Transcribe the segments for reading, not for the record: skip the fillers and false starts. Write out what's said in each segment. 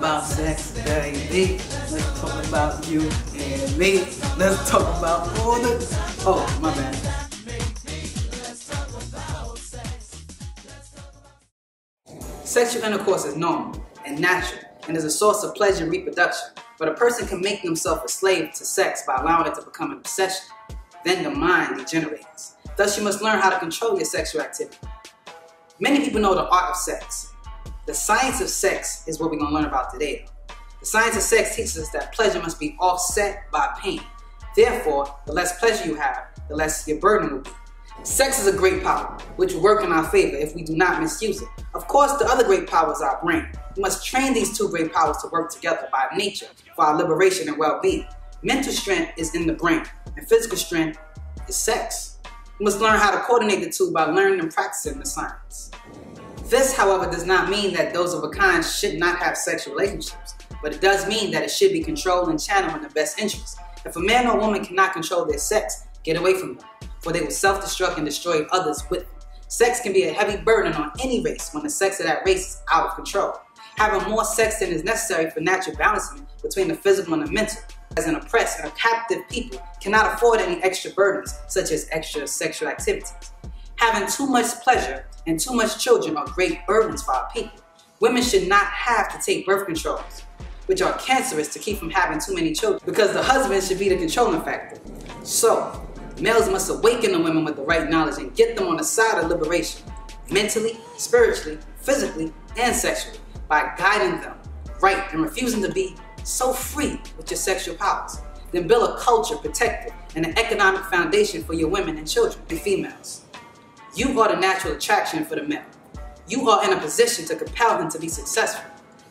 about sex, baby. Let's talk about you and me. Let's talk about all the... Oh, my bad. Sexual intercourse is normal and natural and is a source of pleasure and reproduction. But a person can make themselves a slave to sex by allowing it to become an obsession. Then the mind degenerates. Thus, you must learn how to control your sexual activity. Many people know the art of sex. The science of sex is what we're going to learn about today. The science of sex teaches us that pleasure must be offset by pain. Therefore, the less pleasure you have, the less your burden will be. Sex is a great power, which will work in our favor if we do not misuse it. Of course, the other great power is our brain. We must train these two great powers to work together by nature for our liberation and well-being. Mental strength is in the brain, and physical strength is sex. We must learn how to coordinate the two by learning and practicing the science. This, however, does not mean that those of a kind should not have sexual relationships, but it does mean that it should be controlled and channeled in the best interest. If a man or woman cannot control their sex, get away from them, for they will self-destruct and destroy others with them. Sex can be a heavy burden on any race when the sex of that race is out of control. Having more sex than is necessary for natural balancing between the physical and the mental, as an oppressed and a captive people, cannot afford any extra burdens, such as extra sexual activities. Having too much pleasure and too much children are great burdens for our people. Women should not have to take birth controls, which are cancerous to keep from having too many children, because the husband should be the controlling factor. So, males must awaken the women with the right knowledge and get them on the side of liberation, mentally, spiritually, physically, and sexually, by guiding them right and refusing to be so free with your sexual powers. Then build a culture protected and an economic foundation for your women and children, the females. You are the natural attraction for the male. You are in a position to compel him to be successful.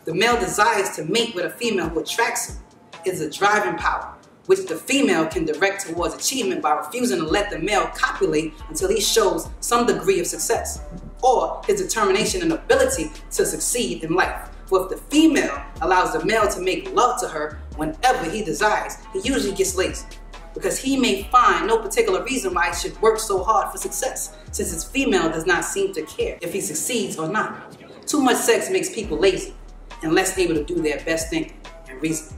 The male desires to mate with a female who attracts him. It is a driving power, which the female can direct towards achievement by refusing to let the male copulate until he shows some degree of success, or his determination and ability to succeed in life. For if the female allows the male to make love to her whenever he desires, he usually gets lazy, because he may find no particular reason why he should work so hard for success, since his female does not seem to care if he succeeds or not. Too much sex makes people lazy and less able to do their best thinking and reasoning.